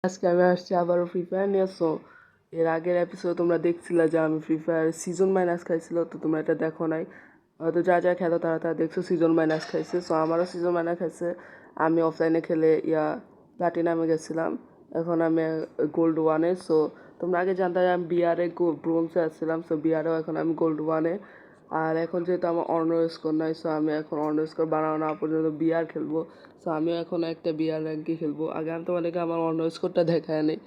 আজকে আমি আসছি আবারও ফ্রি ফায়ার নিয়ে। সো এর আগের এপিসোড তোমরা দেখছিলে যে আমি ফ্রি ফায়ার সিজন মাইনাস খাইছিল, তো তোমরা এটা দেখো নাই হয়তো। যা যা খেলো তারা তারা দেখছো সিজন মাইনাস খাইছে। সো আমারও সিজন মাইনাস খাইছে। আমি অফলাইনে খেলে প্লাটিনামে গেছিলাম, এখন আমি গোল্ড ওয়ানে। সো তোমরা আগে জানতে আমি বিআরে ব্রোঞ্জে আসছিলাম, সো বিআরেও এখন আমি গোল্ড ওয়ানে। আর এখন যেহেতু আমার অন্য স্কোর নাই, সো আমি এখন অন্য স্কোর বানানো না পর্যন্ত বিআর খেলবো। সো আমিও এখন একটা বিআর র্যাঙ্কে খেলবো। আগে আমি তোমাদেরকে আমার অন্য স্কোরটা দেখায় নেই,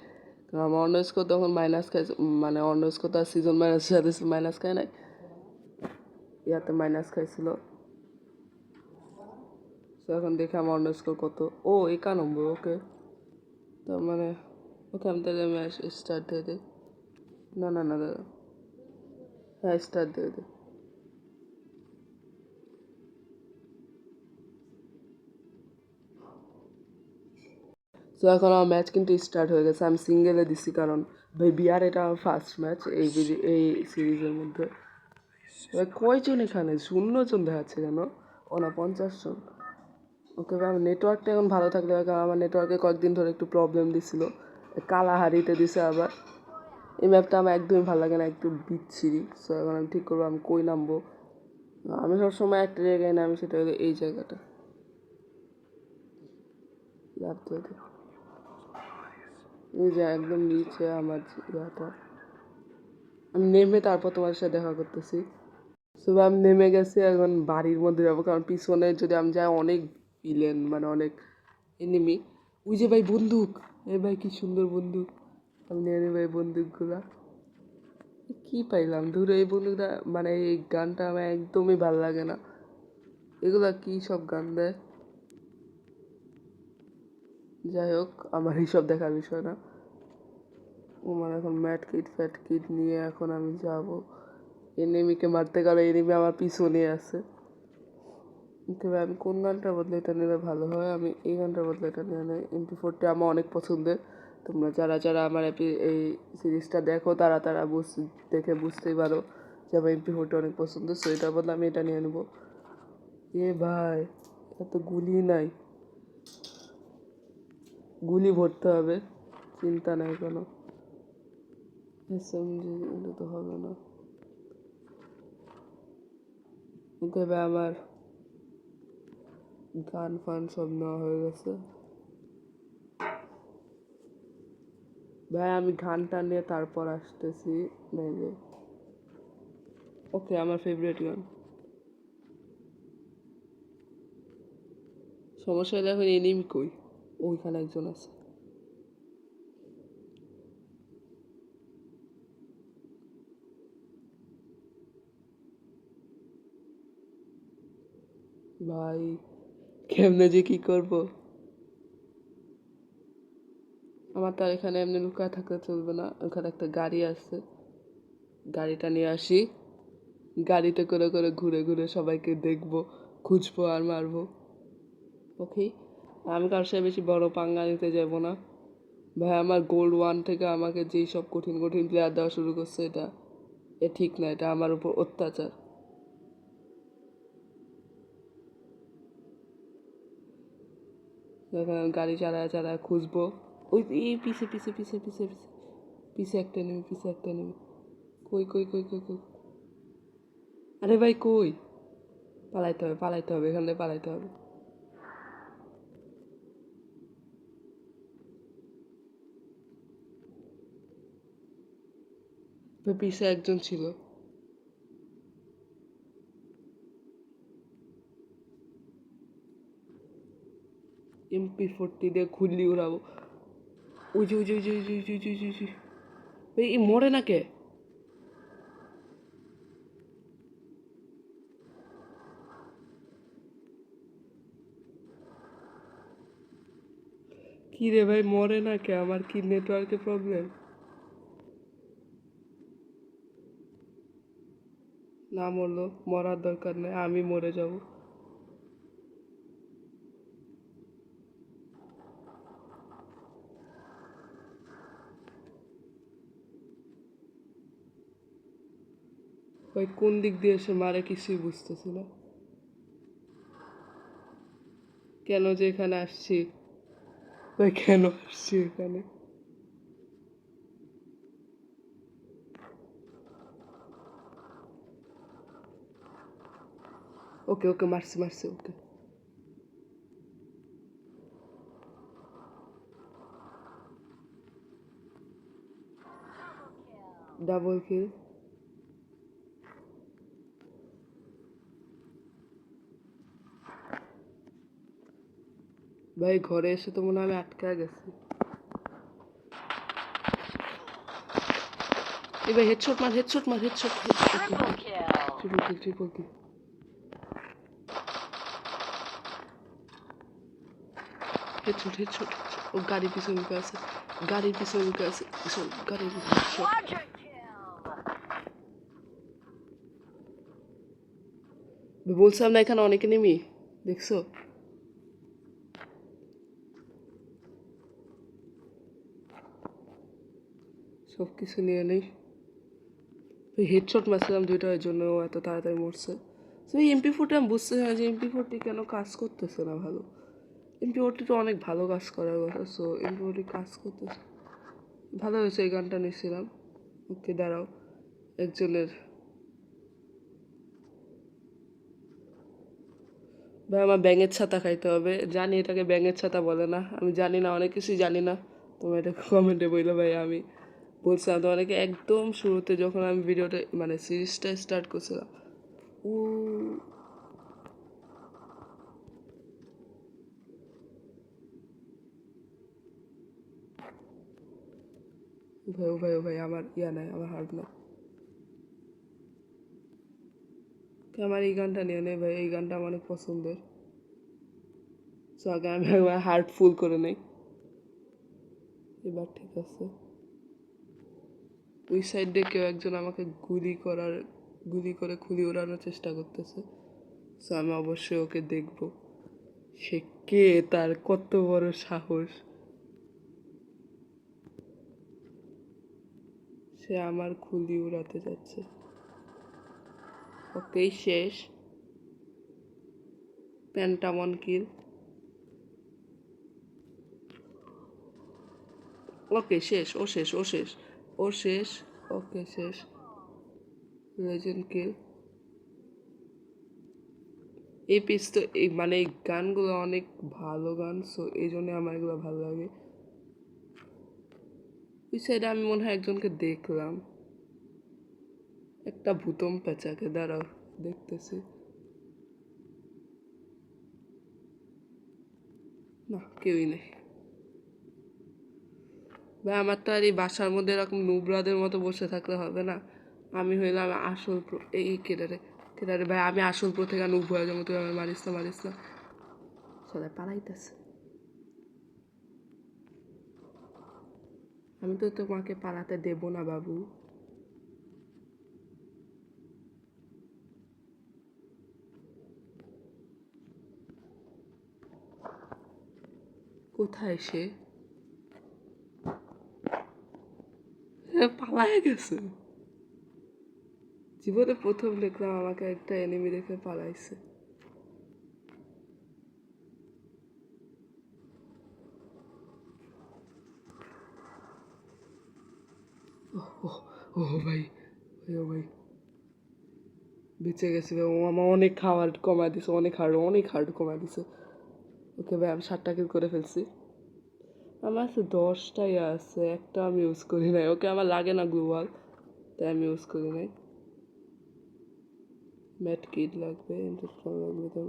কারণ আমার অন্য স্কোর তখন মাইনাস খাই, মানে অন্য স্কোর তার সিজন মাইনাস সাথে মাইনাস খায় নাই, ইয়াতে মাইনাস খাইছিল। সো এখন দেখে আমার অন্য স্কোর কত। ও 91, ওকে। তার মানে ওকে আমি তাহলে ম্যাচ স্টার্ট দিয়ে দিই। না না না দাদা, হ্যাঁ স্টার্ট দিয়ে দিই। সো এখন আমার ম্যাচ কিন্তু স্টার্ট হয়ে গেছে। আমি সিঙ্গেলে দিছি, কারণ ভাই বিআর এটা আমার ফার্স্ট ম্যাচ এই সিরিজের মধ্যে। ভাই কয়জন এখানে? 0 জন দেখাচ্ছে কেন? ও না, 50 জন। ওকে ভাই, আমার নেটওয়ার্কটা এখন ভালো থাকলে হয়, কারণ আমার নেটওয়ার্কে কয়েকদিন ধরে একটু প্রবলেম দিছিল। কালাহারিতে দিছে আবার। এই ম্যাপটা আমার একদমই ভালো লাগে না, একটু বিচ্ছিরি। সো এখন আমি ঠিক করবো আমি কই নামবো। আমি সবসময় একটা জায়গায় নামি, সেটা হলো এই জায়গাটা। এই যে একদম নিচে আমার ইয়াটা। আমি নেমে তারপর তোমার সাথে দেখা করতেছি। তবে আমি নেমে গেছি, এখন বাড়ির মধ্যে যাবো, কারণ পিছনে যদি আমি যাই অনেক ভিলেন, মানে অনেক এনিমি। ওই যে ভাই বন্দুক, এই ভাই কি সুন্দর বন্দুক। আমি নিয়ে নিই ভাই বন্দুকগুলা। কি পাইলাম ধরে এই বন্দুকটা, মানে এই গানটা আমার একদমই ভাল লাগে না। এগুলা কি সব গান দেয়? যাই হোক, আমার এইসব দেখার বিষয় না। আমার এখন ম্যাট কিট ফ্যাট কিট নিয়ে এখন আমি যাব এনিমিকে মারতে, গেলে এনিমি আমার পিছনে আছে। তবে আমি কোন গানটা বদলে এটা নিলে ভালো হয়? আমি এই গানটার বদলে এটা নিয়ে নেই। MP40 আমার অনেক পছন্দের। তোমরা যারা যারা আমার এই সিরিজটা দেখো তারা তারা দেখে বুঝতেই পারো যে আমার MP40 অনেক পছন্দ। সো এটার বদলে আমি এটা নিয়ে নেবো। এ ভাই, এত গুলি নাই, গুলি ভরতে হবে, চিন্তা নাই কোনো। SMG এটা তো হবে না। তবে আমার গান ফান সব নেওয়া হয়ে গেছে। ভাই আমি গানটা নিয়ে তারপর আসতেছি। নাইলে ওকে, আমার ফেভারিট গান। সমস্যা দেখুন এনিমি কই? ওইখানে একজন আছে। ভাই কেমনে যে কি করব? আমার তো আর এখানে এমনি লুকায় থাকলে চলবে না। ওখানে একটা গাড়ি আছে, গাড়িটা নিয়ে আসি। গাড়িতে করে করে ঘুরে ঘুরে সবাইকে দেখবো, খুঁজবো আর মারবো। ওকে, আমি কারোর সাথে বেশি বড় পাঙ্গা নিতে যাবো না। ভাই আমার গোল্ড ওয়ান থেকে আমাকে যেই সব কঠিন কঠিন প্লেয়ার দেওয়া শুরু করছে, এটা ঠিক না, এটা আমার উপর অত্যাচার। এখন গাড়ি চালায় চালায় খুঁজবো। ওই এই পিছে পিছে পিছে পিছে পিছে পিছে একটা নেমে, পিছে একটা নেমে। কই কই কই কই কই? আরে ভাই কই? পালাইতে হবে, পালাইতে হবে, এখান থেকে পালাইতে হবে। পিছে একজন ছিল। MP40 দিয়ে খুললি উড়াবো। ওই যে ওই যে ওই যে ওই যে ওই যে ওই যে ওই যে। এই মরে না কে? কি রে ভাই, মরে না কে? আমার কি নেটওয়ার্কের প্রবলেম? না মরলো, মরার দরকার নেই, আমি মরে যাব। ভাই কোন দিক দিয়ে এসে মারে কিছুই বুঝতেছি না। কেন যে এখানে আসছি? ভাই কেন আসছি এখানে? ওকে ওকে মারছে মারছে ওকে ডাবল কিল ভাই ঘরে এসে তো মনে হয় আমি আটকা গেছি এবার হেডশট মার ট্রিপল কিল হেডশট ও গাড়ির পিছনে লুকে আছে পিছন গাড়ির পিছনে বলছিলাম না এখানে অনেক এনিমি দেখছো সব কিছু নিয়ে নেই হেডশট মারছিলাম দুইটার জন্য এত তাড়াতাড়ি মরছে তো এই MP4টা আমি বুঝতে চাই যে MP4টি কেন কাজ করতেছে না ভালো MP4টি তো অনেক ভালো কাজ করার কথা সো MP4টি কাজ করতেছে ভালো হয়েছে এই গানটা নিয়েছিলাম ওকে দাঁড়াও একজনের ভাই আমার ব্যাঙের ছাতা খাইতে হবে জানি এটাকে ব্যাঙের ছাতা বলে না আমি জানি না অনেক কিছুই জানি না তোমরা এটা কমেন্টে বললো ভাই আমি বলছিলাম তোমাদেরকে একদম শুরুতে যখন আমি ভিডিওটা মানে সিরিজটা স্টার্ট করছিলাম ও ভাই আমার ইয়া নাই আমার হার্ট নাই আমার এই গানটা নিয়ে নেই ভাই এই গানটা আমার অনেক পছন্দের সো আগে আমি একবার হার্ট ফুল করে নেই এবার ঠিক আছে ওই সাইড দিয়ে কেউ একজন আমাকে গুলি করে খুলি ওড়ানোর চেষ্টা করতেছে সো আমি অবশ্যই ওকে দেখব সে কে তার কত বড় সাহস সে আমার খুলি উড়াতে যাচ্ছে ওকেই শেষ পেন্টামন কিল ওকে শেষ ওকে শেষ লেজেন্ড কিল এই পিস তো মানে এই গানগুলো অনেক ভালো গান সো এই জন্য আমার এগুলো ভালো লাগে ওই সাইডে আমি মনে হয় একজনকে দেখলাম একটা ভূতম পেঁচাকে দাঁড়াও দেখতেছি না কেউই নেই ভাই আমার তো আর এই বাসার মধ্যে এরকম নুবরাদের মতো বসে থাকলে হবে না আমি হইলাম আসল এই কেটারে ভাই আমি আসল প্রো থেকে নুব হয়ে যাবো তুই আমার মারিস না সবাই পালাইতেছে আমি তো তোমাকে পালাতে দেব না বাবু কোথায় সে পালায় গেছে জীবনে প্রথম দেখলাম আমাকে একটা এনিমি দেখে পালাইছে ও ভাই ও ভাই বেঁচে গেছে ও আমার অনেক খাবার কমা দিছে অনেক হার্ড কমা দিছে ওকে ভাই আমি 7টা কিল করে ফেলছি আমার আছে 10টাই আছে একটা আমি ইউজ করি নাই ওকে আমার লাগে না গ্লোবাল তাই আমি ইউজ করি নাই ম্যাট কিট লাগবে লাগবে তো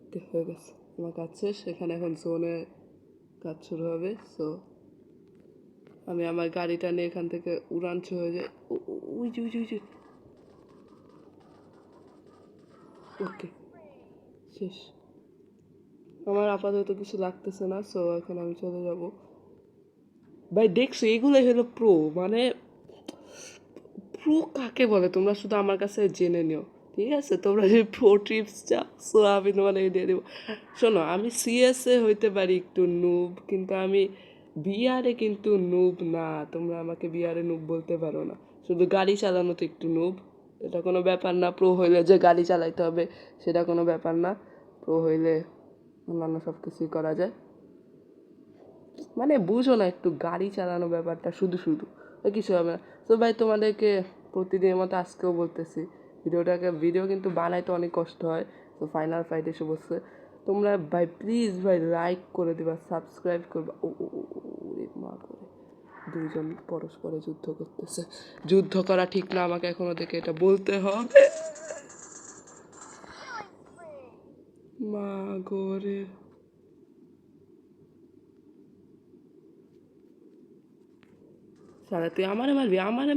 ওকে হয়ে গেছে আমার কাজ শেষ সেখানে এখন জোনে কাজ শুরু হবে সো আমি আমার গাড়িটা নিয়ে এখান থেকে উড়ান হয়ে যায় ওই যে ওকে শেষ আমার আপাতত কিছু লাগতেছে না সো এখন আমি চলে যাব ভাই দেখছো এগুলোই হলো প্রো মানে প্রো কাকে বলে তোমরা শুধু আমার কাছে জেনে নিও ঠিক আছে তোমরা যদি প্রো ট্রিপস চাও সো আমি তোমাদেরকে দিয়ে দেবো শোনো আমি সিএসএ হইতে পারি একটু নুব কিন্তু আমি বিআরে কিন্তু নুব না তোমরা আমাকে বিআরে নুব বলতে পারো না শুধু গাড়ি চালানো তো একটু নুব এটা কোনো ব্যাপার না প্রো হইলে যে গাড়ি চালাইতে হবে সেটা কোনো ব্যাপার না প্রো হইলে অন্যান্য সব কিছুই করা যায় মানে বুঝো না একটু গাড়ি চালানো ব্যাপারটা শুধু কিছু হবে না তো ভাই তোমাদেরকে প্রতিদিনের মতো আজকেও বলতেছি ভিডিও কিন্তু বানাইতে অনেক কষ্ট হয় তো ফাইনাল ফাইট এসে বসছে। তোমরা ভাই প্লিজ ভাই লাইক করে দিবা, সাবস্ক্রাইব করবা। ও ও ও ও, ওরে মা করে দুইজন পরস্পরে যুদ্ধ করতেছে। যুদ্ধ করা ঠিক না, আমাকে এখন ওদেরকে এটা বলতে হবে। মা গোরে সারা তুই আমারে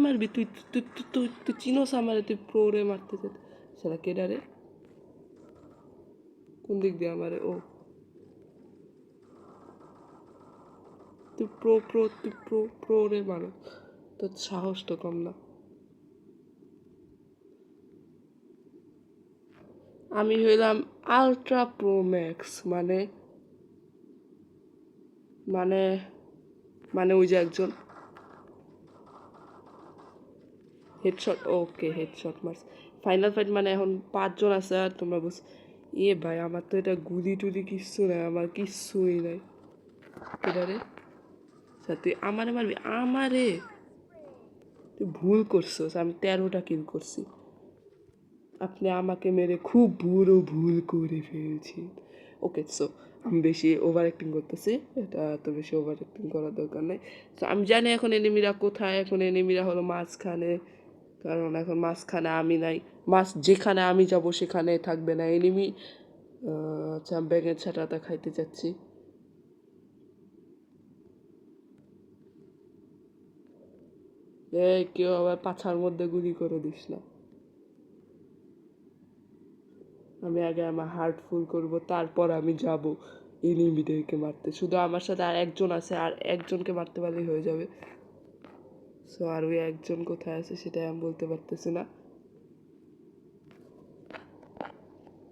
মারবি তুই তুই তুই তুই তুই চিনোস আমারে, তুই প্রোরে মারতে যেতে সারা কেডারে কোন দিক দিয়ে আমারে? ও তুই প্রোরে মারো, তোর সাহস তো কম না। আমি হইলাম আলট্রা প্রো ম্যাক্স, মানে মানে মানে ওই যে একজন হেডশট, ওকে হেডশট মারছে। ফাইনাল ফাইট মানে এখন 5 জন আছে আর তোমরা বুঝ। এ ভাই আমার তো এটা গুলি টুলি কিচ্ছু নাই, আমার কিচ্ছুই নাই। এটা রে তুই আমারে মারবি? আমারে তুই ভুল করছিস, আমি 13টা কিল করছি। আপনি আমাকে মেরে খুব বড় ভুল করে ফেলছি। ওকে সো আমি বেশি ওভার অ্যাক্টিং করতেছি, এটা তো বেশি ওভার অ্যাক্টিং করার দরকার নেই। সো আমি জানি এখন এনিমিরা কোথায়, এখন এনিমিরা হলো মাঝখানে, কারণ এখন মাঝখানে আমি নাই। যেখানে আমি যাব সেখানে থাকবে না এনিমি। আচ্ছা আমি ব্যাঙের ছাটাটা খাইতে যাচ্ছি। এই কেউ আবার পাছার মধ্যে গুলি করে দিস না। আমি আগে আমার হার্ট ফুল করবো, তারপর আমি যাব এনিমিদেরকে মারতে। শুধু আমার সাথে আর একজন আছে, আর একজনকে মারতে পারলেই হয়ে যাবে। সো আর ওই একজন কোথায় আছে সেটাই আমি বলতে পারতেছি না।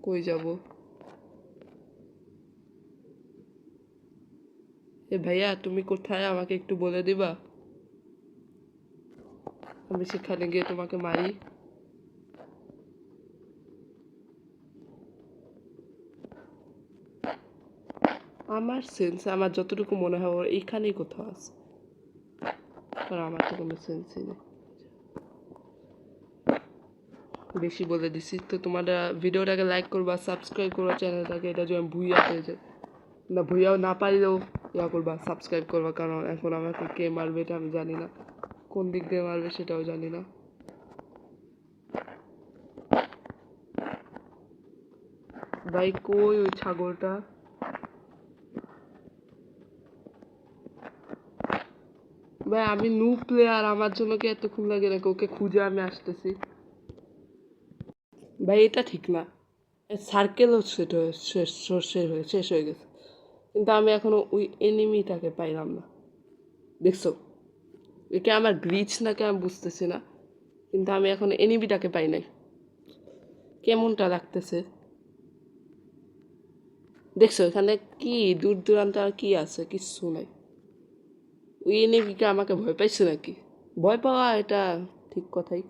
কই যাব? এ ভাইয়া তুমি কোথায়, আমাকে একটু বলে দিবা, আমি সেখানে গিয়ে তোমাকে মারি। আমার সেন্স, আমার যতটুকু মনে হয় ওর এইখানেই কোথাও আছে, আর আমার তো কোনো সেন্সই নেই। বেশি বলে দিছি তো। তোমরা ভিডিওটাকে লাইক করবা, সাবস্ক্রাইব করবা চ্যানেলটাকে, এটা যদি আমি ভুইয়া পেয়ে যাই না, ভুইয়াও না পারলেও ইয়া করবা, সাবস্ক্রাইব করবা। কারণ এখন আমাকে কে মারবে এটা আমি জানি না, কোন দিক দিয়ে মারবে সেটাও জানি না। ভাই কই ওই ছাগলটা? ভাই আমি নো প্লেয়ার, আমার জন্য কি এতক্ষণ লাগে নাকি? ওকে খুঁজে আমি আসতেছি। ভাই এটা ঠিক না, সার্কেলও শেষ হয়ে গেছে, কিন্তু আমি এখনো ওই এনিমিটাকে পাইলাম না। দেখছো একে আমার গ্লিচ নাকি আমি বুঝতেছি না, কিন্তু আমি এখন এনিমিটাকে পাই নাই। কেমনটা লাগতেছে দেখছো? এখানে কি দূর দূরান্ত আর কি আছে? কিচ্ছু নাই। ওই এনিমিকে আমাকে ভয় পাইছে নাকি? ভয় পাওয়া এটা ঠিক কথাই,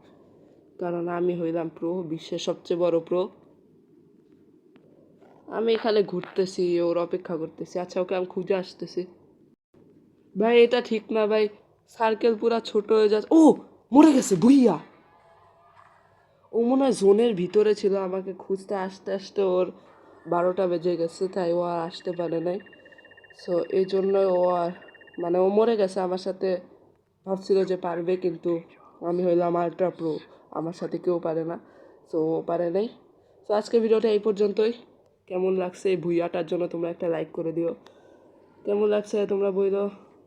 কারণ আমি হইলাম প্রো, বিশ্বের সবচেয়ে বড় প্রো। আমি এখানে ঘুরতেছি, ওর অপেক্ষা করতেছি। আচ্ছা ওকে আমি খুঁজে আসতেছি। ভাই এটা ঠিক না ভাই, সার্কেল পুরা ছোট হয়ে যাচ্ছে। ও মরে গেছে ভুইয়া। ও মনে হয় জোনের ভিতরে ছিল, আমাকে খুঁজতে আসতে আসতে ওর 12টা বেজে গেছে, তাই ও আর আসতে পারে নাই। সো এই জন্য ও আর মানে ও মরে গেছে আমার সাথে। ভাবছিল যে পারবে, কিন্তু আমি হইলাম আল্ট্রা প্রো, আমার সাথে কেউ পারে না। সো ও পারে নাই। তো আজকে ভিডিওটা এই পর্যন্তই। কেমন লাগছে এই ভুইয়াটার জন্য তোমরা একটা লাইক করে দিও। কেমন লাগছে তোমরা বইলো।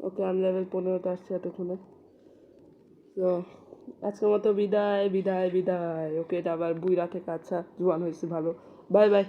ওকে আমি লেভেল 15তে আসছি এতক্ষণে। তো আজকের মতো বিদায় বিদায় বিদায়। ওকে এটা আবার বুইরা থেকে আচ্ছা জোয়ান হয়েছে ভালো। Bye bye.